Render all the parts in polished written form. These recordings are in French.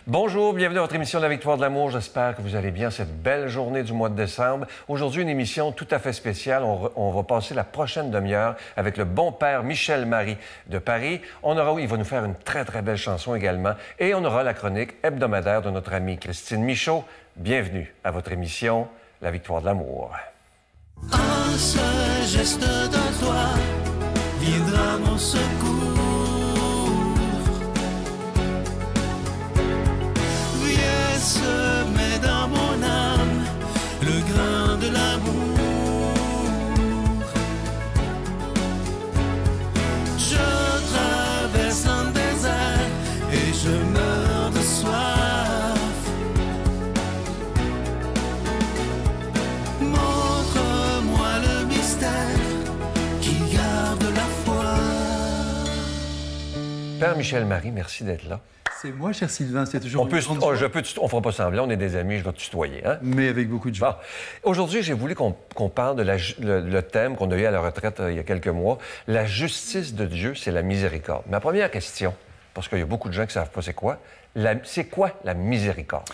Bonjour, bienvenue à votre émission de la Victoire de l'amour. J'espère que vous allez bien cette belle journée du mois de décembre. Aujourd'hui, une émission tout à fait spéciale. On va passer la prochaine demi-heure avec le bon père Michel Marie de Paris. Il va nous faire une très, très belle chanson également. Et on aura la chronique hebdomadaire de notre amie Christine Michaud. Bienvenue à votre émission La Victoire de l'amour. Un seul geste de toi viendra mon secours. Viens semer dans mon âme le grain de l'amour. Je traverse un désert et je meurs de soif. Montre-moi le mystère qui garde la foi. Père Michel Marie, merci d'être là. C'est moi, cher Sylvain, c'est toujours On fera pas semblant, on est des amis, je vais te tutoyer. Hein? Mais avec beaucoup de joie. Bon. Aujourd'hui, j'ai voulu qu'on parle de le thème qu'on a eu à la retraite il y a quelques mois. La justice de Dieu, c'est la miséricorde. Ma première question, parce qu'il y a beaucoup de gens qui ne savent pas c'est quoi la miséricorde?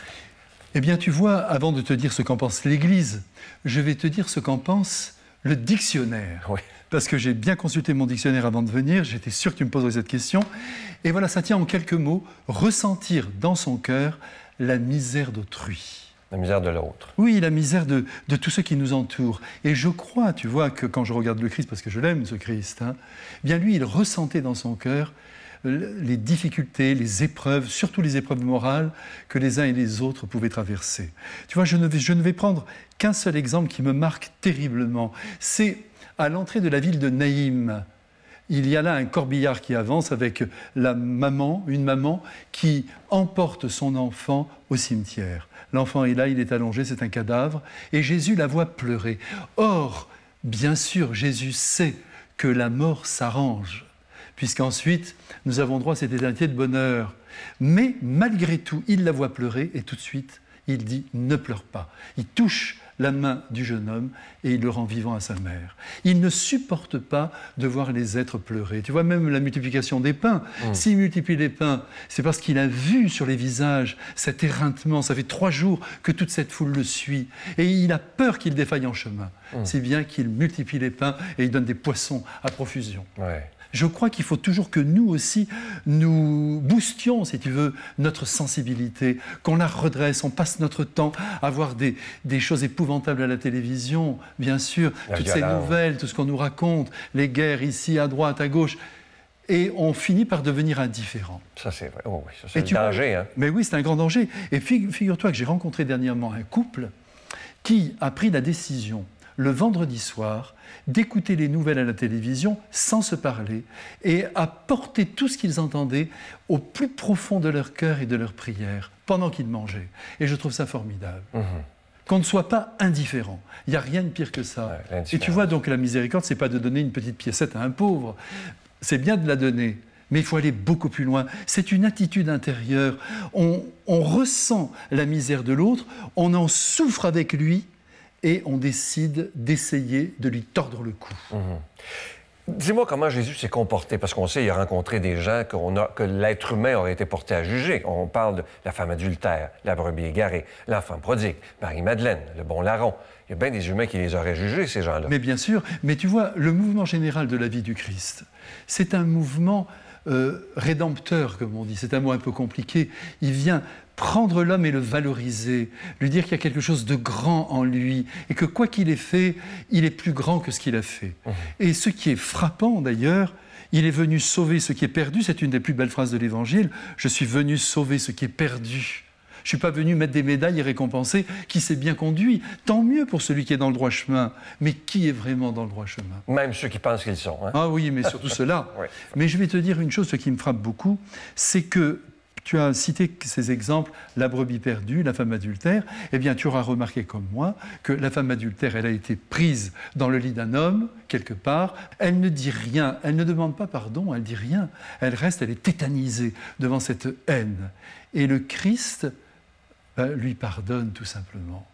Eh bien, tu vois, avant de te dire ce qu'en pense l'Église, je vais te dire ce qu'en pense le dictionnaire. Oui. Parce que j'ai bien consulté mon dictionnaire avant de venir, j'étais sûr que tu me poserais cette question. Et voilà, ça tient en quelques mots, ressentir dans son cœur la misère d'autrui. La misère de l'autre. Oui, la misère de tous ceux qui nous entourent. Et je crois, tu vois, que quand je regarde le Christ, parce que je l'aime, ce Christ, hein, bien lui, il ressentait dans son cœur les difficultés, les épreuves, surtout les épreuves morales que les uns et les autres pouvaient traverser. Tu vois, je ne vais prendre qu'un seul exemple qui me marque terriblement. C'est à l'entrée de la ville de Naïm. Il y a là un corbillard qui avance avec une maman qui emporte son enfant au cimetière. L'enfant est là, il est allongé, c'est un cadavre, et Jésus la voit pleurer. Or, bien sûr, Jésus sait que la mort s'arrange, puisqu'ensuite, nous avons droit à cette éternité de bonheur. Mais malgré tout, il la voit pleurer, et tout de suite, il dit « ne pleure pas ». Il touche la main du jeune homme et il le rend vivant à sa mère. Il ne supporte pas de voir les êtres pleurer. Tu vois, même la multiplication des pains, s'il multiplie les pains, c'est parce qu'il a vu sur les visages cet éreintement. Ça fait 3 jours que toute cette foule le suit. Et il a peur qu'il défaille en chemin. C'est bien qu'il multiplie les pains et il donne des poissons à profusion. Ouais. Je crois qu'il faut toujours que nous aussi, nous boostions, si tu veux, notre sensibilité, qu'on la redresse, on passe notre temps à voir des choses épouvantables à la télévision, bien sûr, toutes ces nouvelles, tout ce qu'on nous raconte, les guerres ici, à droite, à gauche, et on finit par devenir indifférent. Ça, c'est vrai. Oh, oui, ça, c'est un danger. Hein? Mais oui, c'est un grand danger. Et figure-toi que j'ai rencontré dernièrement un couple qui a pris la décision, le vendredi soir, d'écouter les nouvelles à la télévision sans se parler et à porter tout ce qu'ils entendaient au plus profond de leur cœur et de leur prière pendant qu'ils mangeaient. Et je trouve ça formidable. Qu'on ne soit pas indifférent. Il n'y a rien de pire que ça. Ouais, et tu vois, donc la miséricorde, ce n'est pas de donner une petite piécette à un pauvre. C'est bien de la donner, mais il faut aller beaucoup plus loin. C'est une attitude intérieure. On ressent la misère de l'autre, on en souffre avec lui, et on décide d'essayer de lui tordre le cou. Dis-moi comment Jésus s'est comporté, parce qu'on sait qu'il a rencontré des gens que l'être humain aurait été porté à juger. On parle de la femme adultère, la brebis égarée, l'enfant prodigue, Marie-Madeleine, le bon larron. Il y a bien des humains qui les auraient jugés, ces gens-là. Mais bien sûr, mais tu vois, le mouvement général de la vie du Christ, c'est un mouvement rédempteur, comme on dit. C'est un mot un peu compliqué. Il vient prendre l'homme et le valoriser, lui dire qu'il y a quelque chose de grand en lui et que quoi qu'il ait fait, il est plus grand que ce qu'il a fait. Et ce qui est frappant d'ailleurs, il est venu sauver ce qui est perdu, c'est une des plus belles phrases de l'Évangile, « Je suis venu sauver ce qui est perdu ». Je ne suis pas venu mettre des médailles et récompenser qui s'est bien conduit. Tant mieux pour celui qui est dans le droit chemin. Mais qui est vraiment dans le droit chemin? Même ceux qui pensent qu'ils sont. Hein? Ah oui, mais surtout ceux-là. Oui. Mais je vais te dire une chose, ce qui me frappe beaucoup, c'est que tu as cité ces exemples, la brebis perdue, la femme adultère. Eh bien, tu auras remarqué comme moi que la femme adultère, elle a été prise dans le lit d'un homme, quelque part. Elle ne dit rien, elle ne demande pas pardon, elle ne dit rien. Elle reste, elle est tétanisée devant cette haine. Et le Christ lui pardonne tout simplement.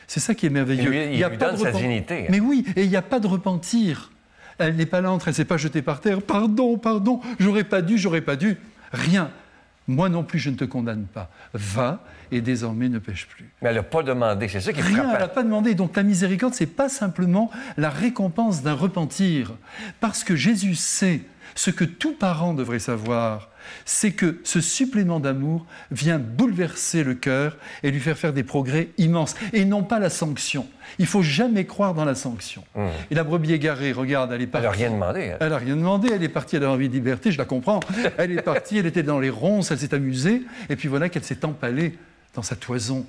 C'est ça qui est merveilleux. Il lui donne sa dignité. Mais oui, et il n'y a pas de repentir. Elle n'est pas là, elle ne s'est pas jetée par terre. Pardon, pardon, j'aurais pas dû. Rien. moi non plus je ne te condamne pas. Va et désormais ne pêche plus. Mais elle n'a pas demandé, c'est ça qui est Rien, frappant. elle n'a pas demandé. Donc la miséricorde, ce n'est pas simplement la récompense d'un repentir. Parce que Jésus sait ce que tout parent devrait savoir, c'est que ce supplément d'amour vient bouleverser le cœur et lui faire des progrès immenses. Et non pas la sanction. Il ne faut jamais croire dans la sanction. Et la brebis égarée, regarde, elle est partie. Elle n'a rien demandé. Hein. Elle n'a rien demandé, elle est partie, elle a envie de liberté, je la comprends. Elle est partie, elle était dans les ronces, elle s'est amusée, et puis voilà qu'elle s'est empalée dans sa toison.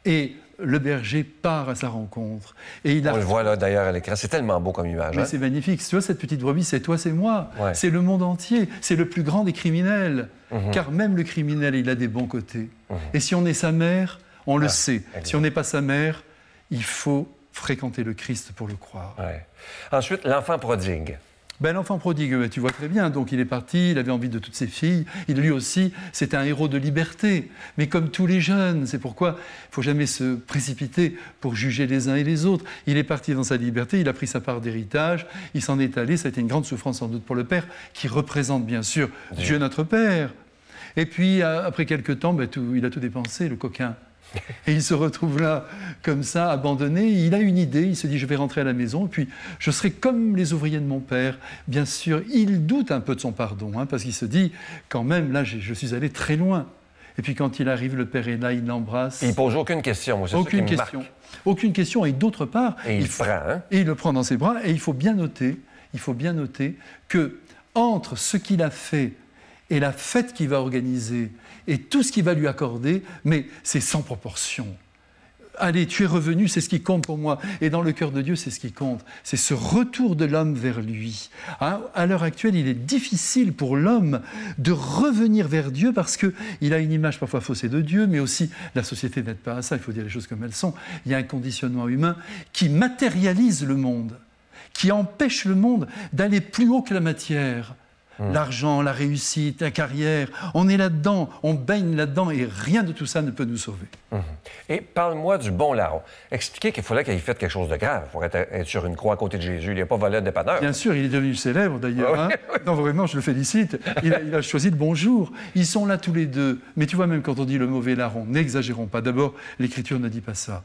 Et le berger part à sa rencontre. Et On le voit là d'ailleurs à l'écran, c'est tellement beau comme image. Mais Hein? c'est magnifique. Tu vois, cette petite brebis, c'est toi, c'est moi. Ouais. C'est le monde entier. C'est le plus grand des criminels. Car même le criminel, il a des bons côtés. Et si on est sa mère, on le sait. exact. Si on n'est pas sa mère, il faut fréquenter le Christ pour le croire. Ouais. Ensuite, l'enfant prodigue. Ben, l'enfant prodigue, tu vois très bien, donc il est parti, il avait envie de toutes ses filles, il lui aussi, c'est un héros de liberté, mais comme tous les jeunes, c'est pourquoi il ne faut jamais se précipiter pour juger les uns et les autres. Il est parti dans sa liberté, il a pris sa part d'héritage, il s'en est allé, ça a été une grande souffrance sans doute pour le Père, qui représente bien sûr Dieu notre Père. Et puis, après quelques temps, ben, il a tout dépensé, le coquin. Et il se retrouve là, comme ça, abandonné. Il a une idée, il se dit, je vais rentrer à la maison, et puis je serai comme les ouvriers de mon père. Bien sûr, il doute un peu de son pardon, hein, parce qu'il se dit, quand même, là, je suis allé très loin. Et puis quand il arrive, le père est là, il l'embrasse. Il ne pose aucune question. Moi, c'est Aucune ça qui me question. marque. Aucune question. Et d'autre part, Et il le prend. Hein? et il le prend dans ses bras. Et il faut bien noter que entre ce qu'il a fait et la fête qu'il va organiser et tout ce qu'il va lui accorder, mais c'est sans proportion. Allez, tu es revenu, c'est ce qui compte pour moi. Et dans le cœur de Dieu, c'est ce qui compte. C'est ce retour de l'homme vers lui. Hein, à l'heure actuelle, il est difficile pour l'homme de revenir vers Dieu parce qu'il a une image parfois faussée de Dieu, mais aussi la société n'aide pas à ça, il faut dire les choses comme elles sont. Il y a un conditionnement humain qui matérialise le monde, qui empêche le monde d'aller plus haut que la matière. L'argent, la réussite, la carrière, on est là-dedans, on baigne là-dedans et rien de tout ça ne peut nous sauver. Et parle-moi du bon larron. Expliquez qu'il fallait qu'il ait fait quelque chose de grave pour être sur une croix à côté de Jésus. Il n'a pas volé de dépanneur. Bien sûr, il est devenu célèbre d'ailleurs. Hein. Non, vraiment, je le félicite. Il a choisi le bon jour. Ils sont là tous les deux. Mais tu vois, même quand on dit le mauvais larron, n'exagérons pas. D'abord, l'Écriture ne dit pas ça.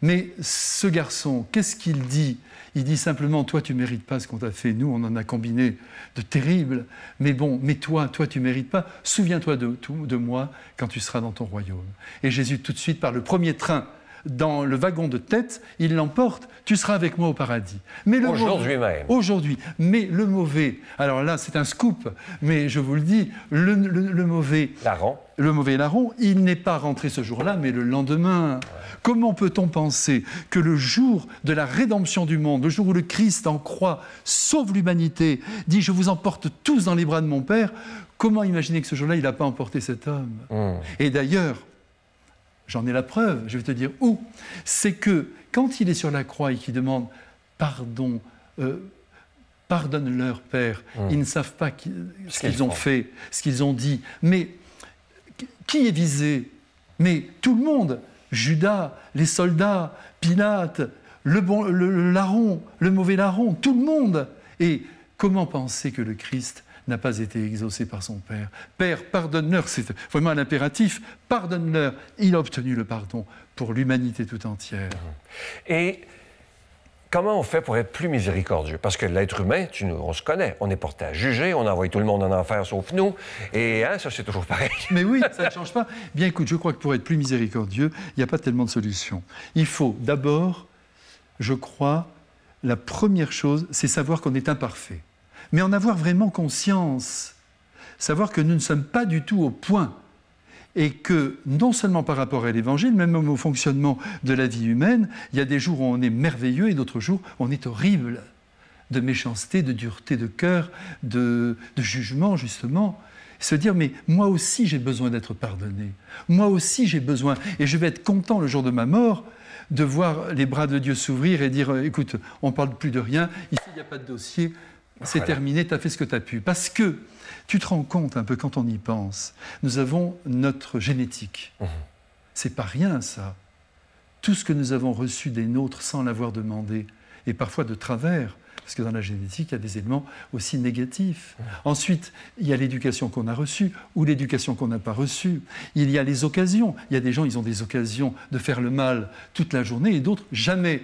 Mais ce garçon, qu'est-ce qu'il dit ? Il dit simplement, toi, tu ne mérites pas ce qu'on t'a fait. Nous, on en a combiné de terribles. Mais bon, mais toi, tu ne mérites pas. Souviens-toi de moi quand tu seras dans ton royaume. Et Jésus, tout de suite, par le premier train, dans le wagon de tête, il l'emporte. Tu seras avec moi au paradis. Mais Aujourd'hui même. Aujourd'hui. Mais le mauvais, alors là, c'est un scoop, mais je vous le dis, le mauvais... Larron. Le mauvais larron, il n'est pas rentré ce jour-là, mais le lendemain. Comment peut-on penser que le jour de la rédemption du monde, le jour où le Christ en croix sauve l'humanité, dit « Je vous emporte tous dans les bras de mon Père », comment imaginer que ce jour-là, il n'a pas emporté cet homme ? Et d'ailleurs, j'en ai la preuve, je vais te dire où. C'est que quand il est sur la croix et qu'il demande « Pardon, pardonne-leur, Père, ils ne savent pas ce qu'ils ont fait, ce qu'ils ont dit. » Mais qui est visé ? Mais tout le monde. Judas, les soldats, Pilate, le larron, le mauvais larron, tout le monde. Et comment penser que le Christ n'a pas été exaucé par son Père ? Père, pardonne-leur, c'est vraiment un impératif, pardonne-leur. Il a obtenu le pardon pour l'humanité tout entière. Et comment on fait pour être plus miséricordieux? Parce que l'être humain, on se connaît, on est porté à juger, on envoie tout le monde en enfer sauf nous, et hein, ça c'est toujours pareil. Mais oui, ça ne change pas. Bien écoute, je crois que pour être plus miséricordieux, il n'y a pas tellement de solutions. Il faut d'abord, je crois, la première chose, c'est savoir qu'on est imparfait. Mais en avoir vraiment conscience, savoir que nous ne sommes pas du tout au point. Et que, non seulement par rapport à l'Évangile, même au fonctionnement de la vie humaine, il y a des jours où on est merveilleux et d'autres jours où on est horrible. De méchanceté, de dureté de cœur, de jugement, justement. Se dire, mais moi aussi j'ai besoin d'être pardonné. Moi aussi j'ai besoin. Et je vais être content le jour de ma mort de voir les bras de Dieu s'ouvrir et dire, écoute, on ne parle plus de rien, ici il n'y a pas de dossier, c'est terminé, tu as fait ce que tu as pu. Parce que tu te rends compte un peu quand on y pense, nous avons notre génétique. C'est pas rien ça. Tout ce que nous avons reçu des nôtres sans l'avoir demandé, et parfois de travers. Parce que dans la génétique, il y a des éléments aussi négatifs. Ensuite, il y a l'éducation qu'on a reçue ou l'éducation qu'on n'a pas reçue. Il y a les occasions. Il y a des gens, ils ont des occasions de faire le mal toute la journée et d'autres, jamais.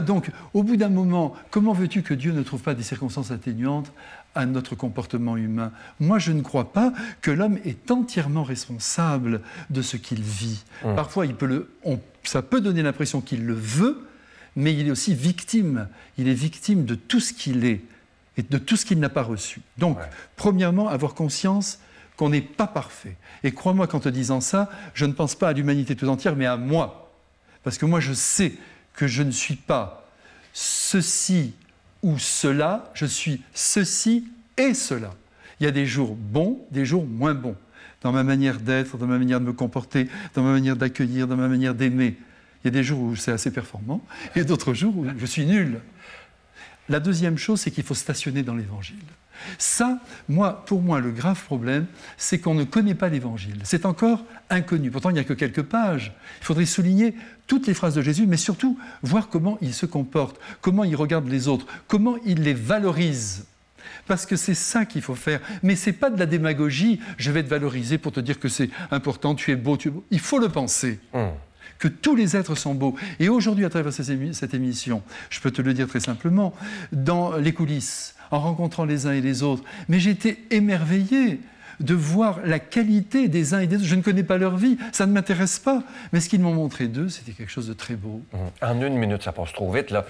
Donc, au bout d'un moment, comment veux-tu que Dieu ne trouve pas des circonstances atténuantes à notre comportement humain? Moi, je ne crois pas que l'homme est entièrement responsable de ce qu'il vit. Parfois, ça peut donner l'impression qu'il le veut, mais il est aussi victime. Il est victime de tout ce qu'il est et de tout ce qu'il n'a pas reçu. Donc, premièrement, avoir conscience qu'on n'est pas parfait. Et crois-moi qu'en te disant ça, je ne pense pas à l'humanité tout entière, mais à moi. Parce que moi, je sais que je ne suis pas ceci ou cela, je suis ceci et cela. Il y a des jours bons, des jours moins bons. Dans ma manière d'être, dans ma manière de me comporter, dans ma manière d'accueillir, dans ma manière d'aimer. Il y a des jours où c'est assez performant et d'autres jours où je suis nul. La deuxième chose, c'est qu'il faut stationner dans l'Évangile. Ça, pour moi, le grave problème, c'est qu'on ne connaît pas l'Évangile. C'est encore inconnu. Pourtant, il n'y a que quelques pages. Il faudrait souligner toutes les phrases de Jésus, mais surtout voir comment il se comporte, comment il regarde les autres, comment il les valorise. Parce que c'est ça qu'il faut faire. Mais ce n'est pas de la démagogie. Je vais te valoriser pour te dire que c'est important, tu es beau, tu es beau. Il faut le penser. Que tous les êtres sont beaux. Et aujourd'hui, à travers cette émission, je peux te le dire très simplement, dans les coulisses, en rencontrant les uns et les autres, mais j'ai été émerveillé de voir la qualité des uns et des autres. Je ne connais pas leur vie, ça ne m'intéresse pas. Mais ce qu'ils m'ont montré d'eux, c'était quelque chose de très beau. En 1 minute, ça passe trop vite, là.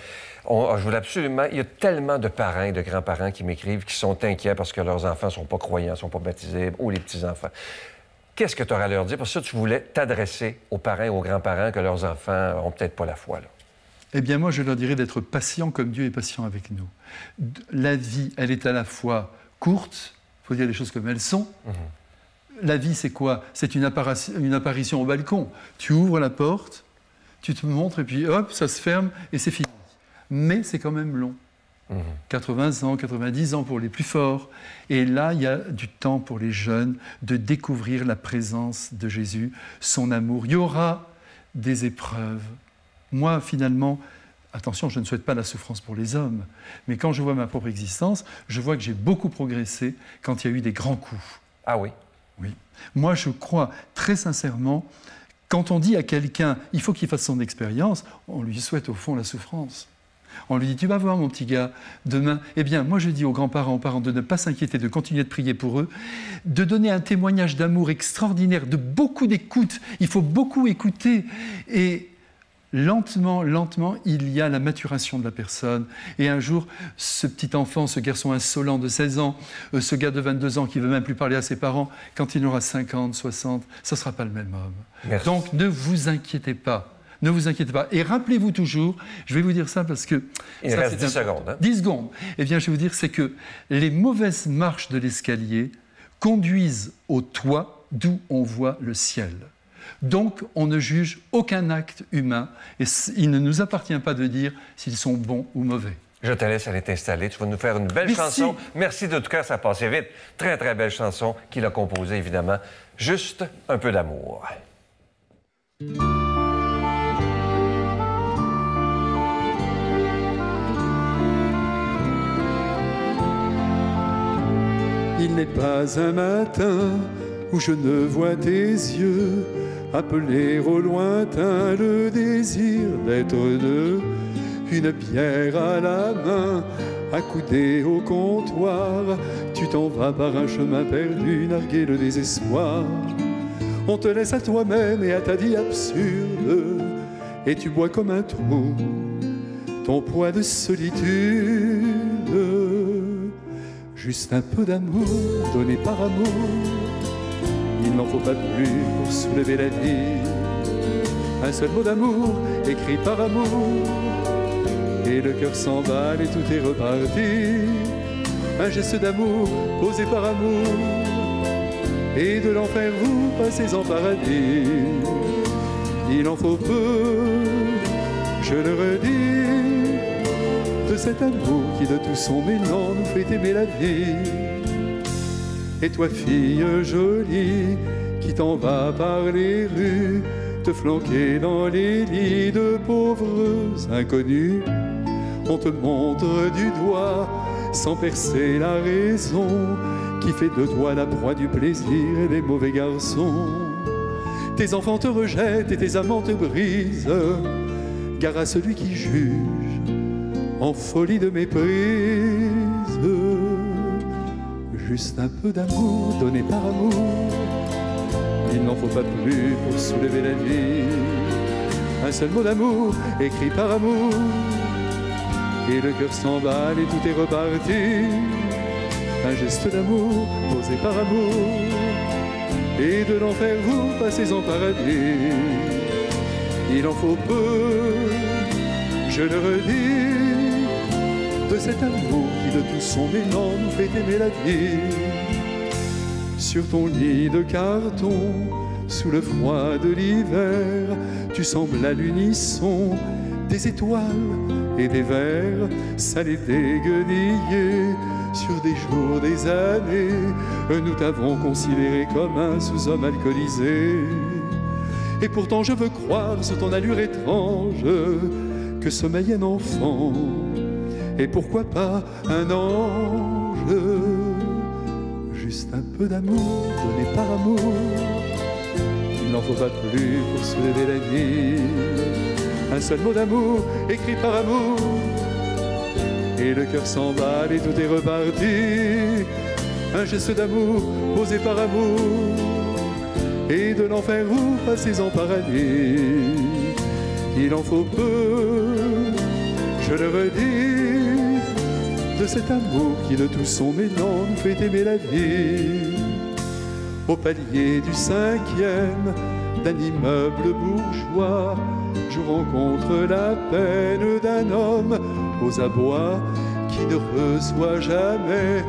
Je voulais absolument... Il y a tellement de parents et de grands-parents qui m'écrivent, qui sont inquiets parce que leurs enfants ne sont pas croyants, ne sont pas baptisés, ou les petits-enfants. Qu'est-ce que tu aurais à leur dire? Parce que ça, tu voulais t'adresser aux parents et aux grands-parents que leurs enfants n'ont peut-être pas la foi, là. Eh bien, moi, je leur dirais d'être patient comme Dieu est patient avec nous. La vie, elle est à la fois courte, il faut dire les choses comme elles sont. La vie, c'est quoi? C'est une apparition au balcon. Tu ouvres la porte, tu te montres, et puis hop, ça se ferme, et c'est fini. Mais c'est quand même long. 80 ans, 90 ans pour les plus forts. Et là, il y a du temps pour les jeunes de découvrir la présence de Jésus, son amour. Il y aura des épreuves. Moi, finalement, attention, je ne souhaite pas la souffrance pour les hommes, mais quand je vois ma propre existence, je vois que j'ai beaucoup progressé quand il y a eu des grands coups. Ah oui? Oui. Moi, je crois très sincèrement, quand on dit à quelqu'un « il faut qu'il fasse son expérience », on lui souhaite au fond la souffrance. On lui dit, tu vas voir mon petit gars, demain. Eh bien, moi je dis aux grands-parents, aux parents de ne pas s'inquiéter, de continuer de prier pour eux, de donner un témoignage d'amour extraordinaire, de beaucoup d'écoute. Il faut beaucoup écouter. Et lentement, il y a la maturation de la personne. Et un jour, ce petit enfant, ce garçon insolent de 16 ans, ce gars de 22 ans qui ne veut même plus parler à ses parents, quand il aura 50, 60, ça ne sera pas le même homme. Merci. Donc, ne vous inquiétez pas. Ne vous inquiétez pas. Et rappelez-vous toujours, je vais vous dire ça parce que... Il reste 10 secondes. 10 secondes. Eh bien, je vais vous dire, c'est que les mauvaises marches de l'escalier conduisent au toit d'où on voit le ciel. Donc, on ne juge aucun acte humain et il ne nous appartient pas de dire s'ils sont bons ou mauvais. Je te laisse aller t'installer. Tu vas nous faire une belle chanson. Merci de tout cas, ça passait vite. Très, très belle chanson qu'il a composée, évidemment. Juste un peu d'amour. Il n'est pas un matin où je ne vois tes yeux appeler au lointain le désir d'être deux, une bière à la main, accoudé au comptoir. Tu t'en vas par un chemin perdu, narguer le désespoir. On te laisse à toi-même et à ta vie absurde, et tu bois comme un trou ton poids de solitude. Juste un peu d'amour donné par amour, il n'en faut pas plus pour soulever la vie. Un seul mot d'amour écrit par amour, et le cœur s'emballe et tout est reparti. Un geste d'amour posé par amour, et de l'enfer vous passez en paradis. Il en faut peu, je le redis, de cet amour qui de tout son élan nous fait aimer la vie. Et toi, fille jolie, qui t'en vas par les rues, te flanquer dans les lits de pauvres inconnus, On te montre du doigt, sans percer la raison, qui fait de toi la proie du plaisir et des mauvais garçons. Tes enfants te rejettent et tes amants te brisent. Gare à celui qui juge en folie de méprise. Juste un peu d'amour donné par amour, il n'en faut pas plus pour soulever la vie. Un seul mot d'amour écrit par amour, et le cœur s'emballe et tout est reparti. Un geste d'amour posé par amour, et de l'enfer vous passez en paradis. Il en faut peu, je le redis, de cet amour qui de tout son élan nous fait aimer la vie. Sur ton lit de carton, sous le froid de l'hiver, tu sembles à l'unisson des étoiles et des vers, salés déguenillés. Sur des jours, des années, nous t'avons considéré comme un sous-homme alcoolisé. Et pourtant je veux croire sur ton allure étrange que sommeille un enfant, et pourquoi pas un ange. Juste un peu d'amour donné par amour, il n'en faut pas plus pour soulever la vie. Un seul mot d'amour écrit par amour, et le cœur s'emballe et tout est reparti. Un geste d'amour posé par amour, et de l'enfer vous passez en paradis. Il en faut peu, je le redis, de cet amour qui de tout son élan nous fait aimer la vie. Au palier du 5e d'un immeuble bourgeois, je rencontre la peine d'un homme aux abois qui ne reçoit jamais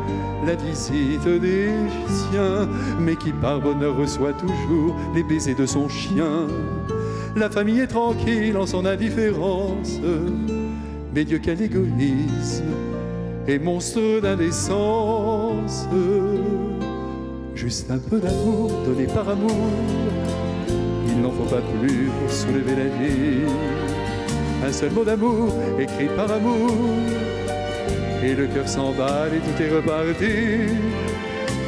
la visite des siens, mais qui par bonheur reçoit toujours les baisers de son chien. La famille est tranquille en son indifférence, mais Dieu quel égoïsme et monstre d'indécence. Juste un peu d'amour donné par amour, il n'en faut pas plus pour soulever la vie. Un seul mot d'amour écrit par amour, et le cœur s'emballe et tout est reparti.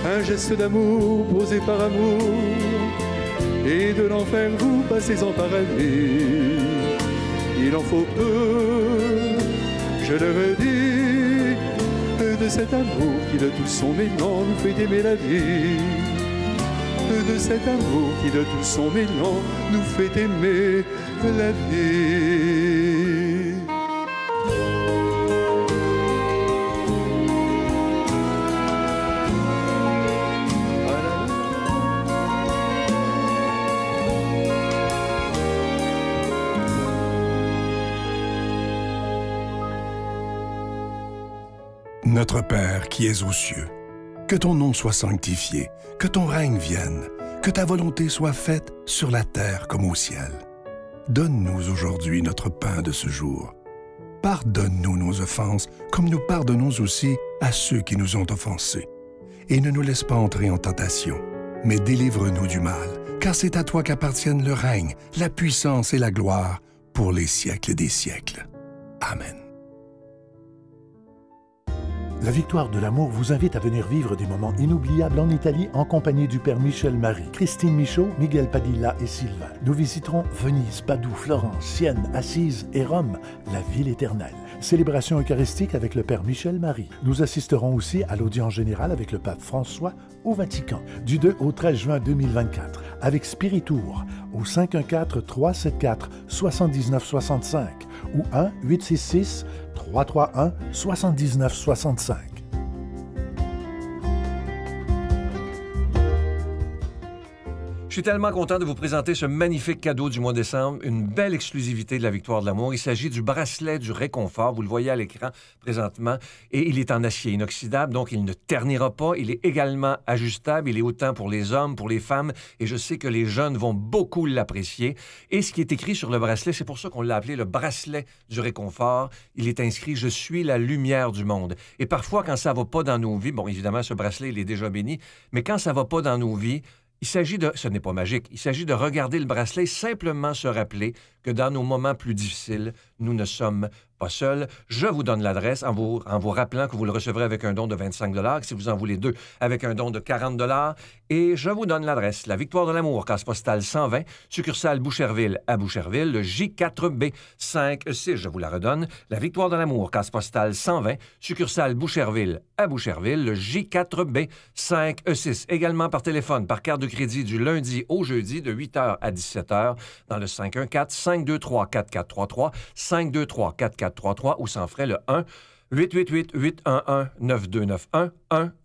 Un geste d'amour posé par amour, et de l'enfer vous passez en paradis. Il en faut peu, je le redis, de cet amour qui de tout son élan nous fait aimer la vie. De cet amour qui de tout son élan nous fait aimer la vie. Notre Père qui es aux cieux, que ton nom soit sanctifié, que ton règne vienne, que ta volonté soit faite sur la terre comme au ciel. Donne-nous aujourd'hui notre pain de ce jour. Pardonne-nous nos offenses, comme nous pardonnons aussi à ceux qui nous ont offensés. Et ne nous laisse pas entrer en tentation, mais délivre-nous du mal, car c'est à toi qu'appartiennent le règne, la puissance et la gloire pour les siècles des siècles. Amen. La Victoire de l'amour vous invite à venir vivre des moments inoubliables en Italie en compagnie du Père Michel Marie, Christine Michaud, Miguel Padilla et Sylvain. Nous visiterons Venise, Padoue, Florence, Sienne, Assise et Rome, la ville éternelle. Célébration eucharistique avec le Père Michel Marie. Nous assisterons aussi à l'audience générale avec le Pape François au Vatican, du 2 au 13 juin 2024, avec Spiritour au 514-374-7965 ou 1-866-331-7965. Je suis tellement content de vous présenter ce magnifique cadeau du mois de décembre, une belle exclusivité de la Victoire de l'amour. Il s'agit du bracelet du réconfort. Vous le voyez à l'écran présentement. Et il est en acier inoxydable, donc il ne ternira pas. Il est également ajustable. Il est autant pour les hommes, pour les femmes. Et je sais que les jeunes vont beaucoup l'apprécier. Et ce qui est écrit sur le bracelet, c'est pour ça qu'on l'a appelé le bracelet du réconfort. Il est inscrit « Je suis la lumière du monde ». Et parfois, quand ça ne va pas dans nos vies, bon, évidemment, ce bracelet, il est déjà béni, mais quand ça ne va pas dans nos vies, il s'agit de, ce n'est pas magique, il s'agit de regarder le bracelet, simplement se rappeler que dans nos moments plus difficiles, nous ne sommes pas seul. Je vous donne l'adresse en vous rappelant que vous le recevrez avec un don de 25 $, si vous en voulez 2, avec un don de 40 $. Et je vous donne l'adresse. La Victoire de l'amour, case postale 120, succursale Boucherville à Boucherville, le J4B 5E6. Je vous la redonne. La Victoire de l'amour, case postale 120, succursale Boucherville à Boucherville, le J4B 5E6. Également par téléphone, par carte de crédit du lundi au jeudi de 8h à 17h dans le 514-523-4433, 523-4433 ou sans frais le 1-888-811-9291,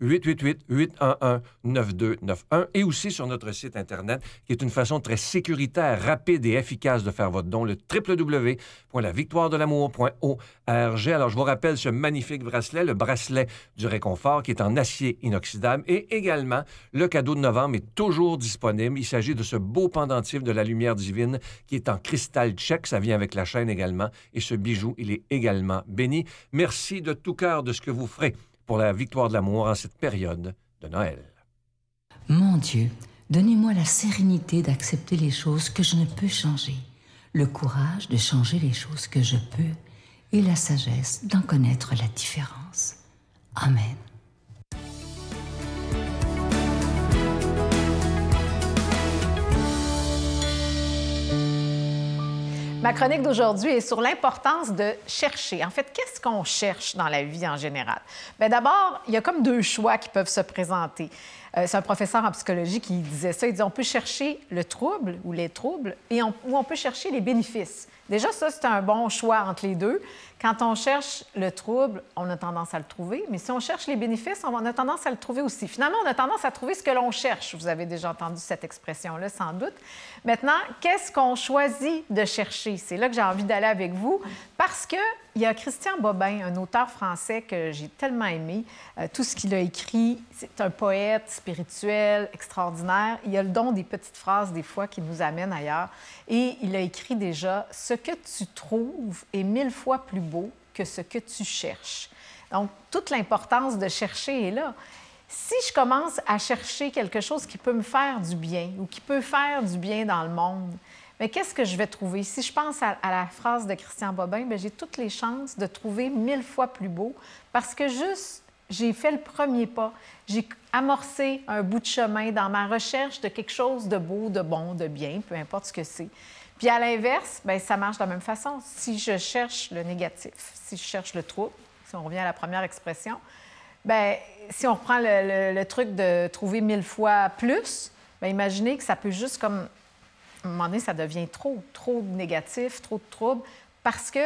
1-888-811-9291 et aussi sur notre site Internet, qui est une façon très sécuritaire, rapide et efficace de faire votre don, le www.lavictoiredelamour.org. Alors, je vous rappelle ce magnifique bracelet, le bracelet du réconfort, qui est en acier inoxydable, et également, le cadeau de novembre est toujours disponible. Il s'agit de ce beau pendentif de la lumière divine qui est en cristal tchèque, ça vient avec la chaîne également, et ce bijou, il est également béni. Merci de tout cœur de ce que vous ferez pour la victoire de l'amour en cette période de Noël. Mon Dieu, donnez-moi la sérénité d'accepter les choses que je ne peux changer, le courage de changer les choses que je peux et la sagesse d'en connaître la différence. Amen. Ma chronique d'aujourd'hui est sur l'importance de chercher. En fait, qu'est-ce qu'on cherche dans la vie en général? Bien, d'abord, il y a comme 2 choix qui peuvent se présenter. C'est un professeur en psychologie qui disait ça. Il dit on peut chercher le trouble ou les troubles ou on peut chercher les bénéfices. Déjà, ça, c'est un bon choix entre les deux. Quand on cherche le trouble, on a tendance à le trouver. Mais si on cherche les bénéfices, on a tendance à le trouver aussi. Finalement, on a tendance à trouver ce que l'on cherche. Vous avez déjà entendu cette expression-là, sans doute. Maintenant, qu'est-ce qu'on choisit de chercher? C'est là que j'ai envie d'aller avec vous parce qu'il y a Christian Bobin, un auteur français que j'ai tellement aimé. Tout ce qu'il a écrit, c'est un poète spirituel extraordinaire. Il a le don des petites phrases, des fois, qui nous amènent ailleurs. Et il a écrit déjà « Ce que tu trouves est 1000 fois plus beau que ce que tu cherches. » Donc, toute l'importance de chercher est là. Si je commence à chercher quelque chose qui peut me faire du bien ou qui peut faire du bien dans le monde, mais qu'est-ce que je vais trouver? Si je pense à la phrase de Christian Bobin, bien, j'ai toutes les chances de trouver 1000 fois plus beau parce que juste, j'ai fait le premier pas. J'ai amorcé un bout de chemin dans ma recherche de quelque chose de beau, de bon, de bien, peu importe ce que c'est. Puis à l'inverse, bien, ça marche de la même façon. Si je cherche le négatif, si je cherche le trouble, si on revient à la première expression, bien, si on reprend le truc de trouver 1000 fois plus, bien, imaginez que ça peut juste comme... À un moment donné, ça devient trop négatif, trop de trouble, parce que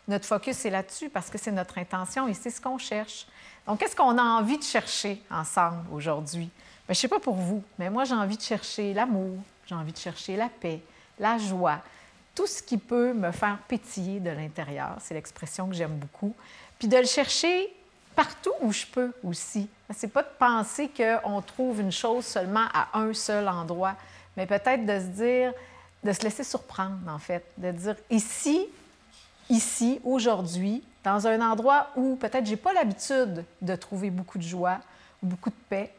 notre focus est là-dessus, parce que c'est notre intention et c'est ce qu'on cherche. Donc, qu'est-ce qu'on a envie de chercher ensemble aujourd'hui? Bien, je ne sais pas pour vous, mais moi, j'ai envie de chercher l'amour, j'ai envie de chercher la paix, la joie, tout ce qui peut me faire pétiller de l'intérieur. C'est l'expression que j'aime beaucoup. Puis de le chercher partout où je peux aussi. Ce n'est pas de penser qu'on trouve une chose seulement à un seul endroit, mais peut-être de se dire, de se laisser surprendre, en fait, de dire ici, aujourd'hui, dans un endroit où peut-être je n'ai pas l'habitude de trouver beaucoup de joie ou beaucoup de paix,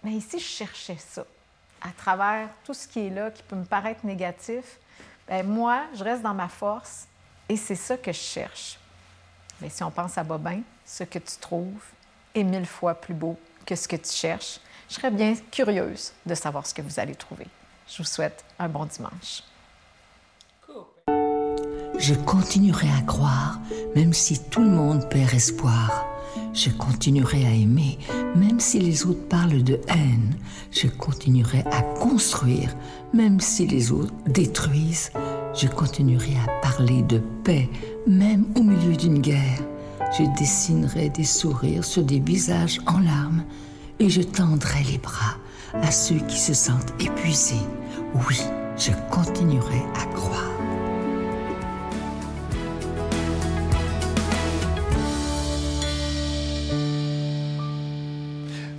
mais ici, je cherchais ça. À travers tout ce qui est là, qui peut me paraître négatif, bien, moi, je reste dans ma force et c'est ça que je cherche. Mais si on pense à Bobin, ce que tu trouves est 1000 fois plus beau que ce que tu cherches. Je serais bien curieuse de savoir ce que vous allez trouver. Je vous souhaite un bon dimanche. Je continuerai à croire, même si tout le monde perd espoir. Je continuerai à aimer, même si les autres parlent de haine. Je continuerai à construire, même si les autres détruisent. Je continuerai à parler de paix, même au milieu d'une guerre. Je dessinerai des sourires sur des visages en larmes et je tendrai les bras à ceux qui se sentent épuisés. Oui, je continuerai à croire.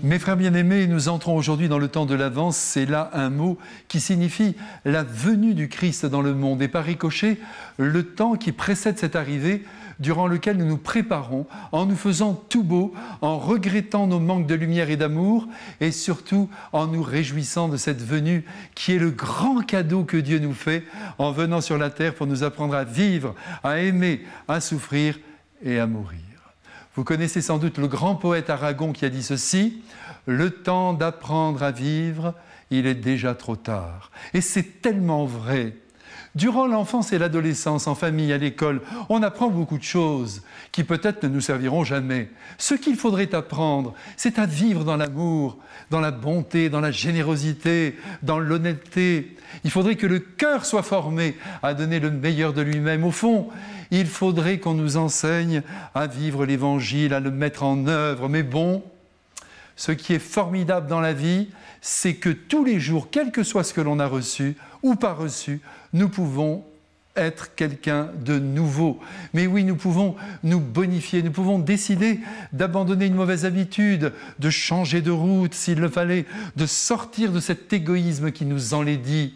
Mes frères bien-aimés, nous entrons aujourd'hui dans le temps de l'Avent. C'est là un mot qui signifie la venue du Christ dans le monde. Et par ricochet, le temps qui précède cette arrivée durant lequel nous nous préparons en nous faisant tout beau, en regrettant nos manques de lumière et d'amour et surtout en nous réjouissant de cette venue qui est le grand cadeau que Dieu nous fait en venant sur la terre pour nous apprendre à vivre, à aimer, à souffrir et à mourir. Vous connaissez sans doute le grand poète Aragon qui a dit ceci: « Le temps d'apprendre à vivre, il est déjà trop tard. » Et c'est tellement vrai. Durant l'enfance et l'adolescence, en famille, à l'école, on apprend beaucoup de choses qui peut-être ne nous serviront jamais. Ce qu'il faudrait apprendre, c'est à vivre dans l'amour, dans la bonté, dans la générosité, dans l'honnêteté. Il faudrait que le cœur soit formé à donner le meilleur de lui-même. Au fond, il faudrait qu'on nous enseigne à vivre l'Évangile, à le mettre en œuvre. Mais bon, ce qui est formidable dans la vie, c'est que tous les jours, quel que soit ce que l'on a reçu ou pas reçu, nous pouvons être quelqu'un de nouveau. Mais oui, nous pouvons nous bonifier, nous pouvons décider d'abandonner une mauvaise habitude, de changer de route s'il le fallait, de sortir de cet égoïsme qui nous enlaidit,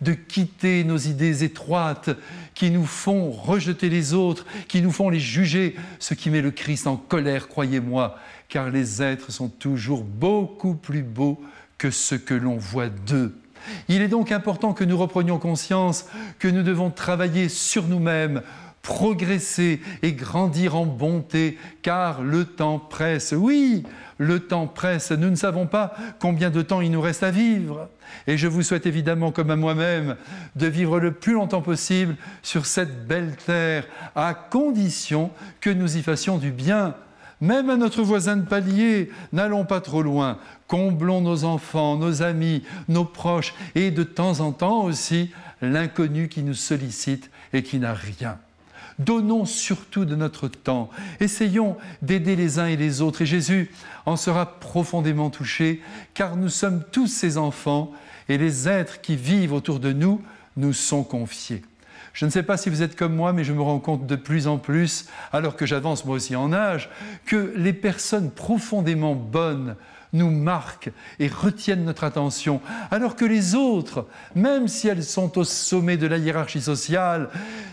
de quitter nos idées étroites qui nous font rejeter les autres, qui nous font les juger, ce qui met le Christ en colère, croyez-moi, car les êtres sont toujours beaucoup plus beaux que ce que l'on voit d'eux. Il est donc important que nous reprenions conscience que nous devons travailler sur nous-mêmes, progresser et grandir en bonté, car le temps presse. Oui, le temps presse. Nous ne savons pas combien de temps il nous reste à vivre. Et je vous souhaite évidemment, comme à moi-même, de vivre le plus longtemps possible sur cette belle terre, à condition que nous y fassions du bien. Même à notre voisin de palier, n'allons pas trop loin. Comblons nos enfants, nos amis, nos proches et de temps en temps aussi l'inconnu qui nous sollicite et qui n'a rien. Donnons surtout de notre temps. Essayons d'aider les uns et les autres. Et Jésus en sera profondément touché, car nous sommes tous ses enfants et les êtres qui vivent autour de nous nous sont confiés. Je ne sais pas si vous êtes comme moi, mais je me rends compte de plus en plus, alors que j'avance moi aussi en âge, que les personnes profondément bonnes nous marquent et retiennent notre attention, alors que les autres, même si elles sont au sommet de la hiérarchie sociale,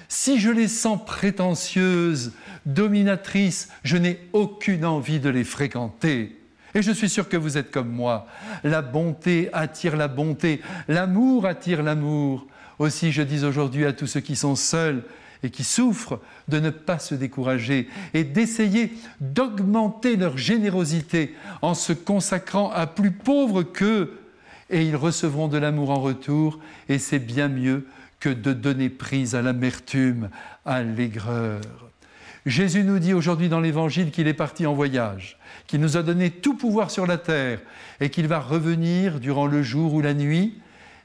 si je les sens prétentieuses, dominatrices, je n'ai aucune envie de les fréquenter. Et je suis sûr que vous êtes comme moi. La bonté attire la bonté, l'amour attire l'amour. Aussi, je dis aujourd'hui à tous ceux qui sont seuls et qui souffrent de ne pas se décourager et d'essayer d'augmenter leur générosité en se consacrant à plus pauvres qu'eux. Et ils recevront de l'amour en retour et c'est bien mieux que de donner prise à l'amertume, à l'aigreur. Jésus nous dit aujourd'hui dans l'Évangile qu'il est parti en voyage, qu'il nous a donné tout pouvoir sur la terre et qu'il va revenir durant le jour ou la nuit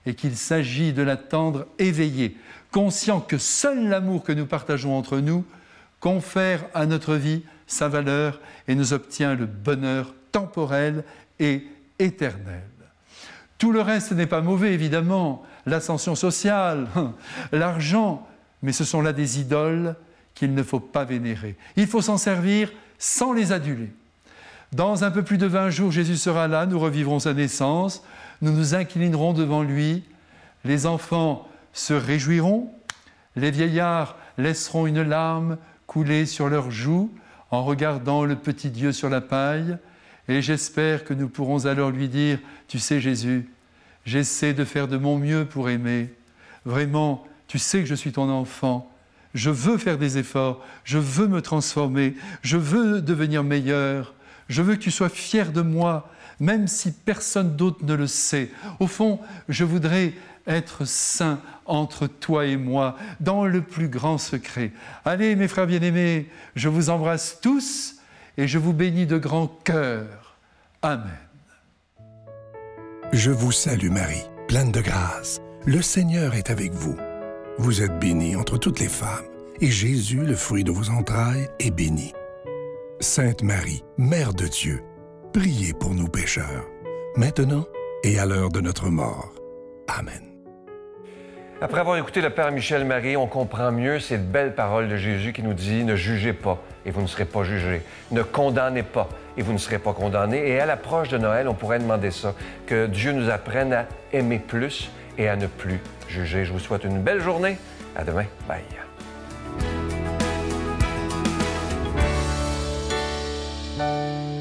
et qu'il s'agit de l'attendre éveillé, conscient que seul l'amour que nous partageons entre nous confère à notre vie sa valeur et nous obtient le bonheur temporel et éternel. Tout le reste n'est pas mauvais, évidemment, l'ascension sociale, l'argent, mais ce sont là des idoles qu'il ne faut pas vénérer. Il faut s'en servir sans les aduler. Dans un peu plus de 20 jours, Jésus sera là, nous revivrons sa naissance, nous nous inclinerons devant lui, les enfants se réjouiront, les vieillards laisseront une larme couler sur leurs joues en regardant le petit Dieu sur la paille, et j'espère que nous pourrons alors lui dire « Tu sais Jésus, j'essaie de faire de mon mieux pour aimer. Vraiment, tu sais que je suis ton enfant. Je veux faire des efforts, je veux me transformer, je veux devenir meilleur. Je veux que tu sois fier de moi, même si personne d'autre ne le sait. Au fond, je voudrais être saint entre toi et moi, dans le plus grand secret. Allez, mes frères bien-aimés, je vous embrasse tous et je vous bénis de grand cœur. Amen. Je vous salue Marie, pleine de grâce. Le Seigneur est avec vous. Vous êtes bénie entre toutes les femmes, et Jésus, le fruit de vos entrailles, est béni. Sainte Marie, Mère de Dieu, priez pour nous pécheurs, maintenant et à l'heure de notre mort. Amen. Après avoir écouté le Père Michel Marie, on comprend mieux ces belles paroles de Jésus qui nous dit « Ne jugez pas et vous ne serez pas jugés. Ne condamnez pas et vous ne serez pas condamnés. » Et à l'approche de Noël, on pourrait demander ça, que Dieu nous apprenne à aimer plus et à ne plus juger. Je vous souhaite une belle journée. À demain. Bye. Thank you.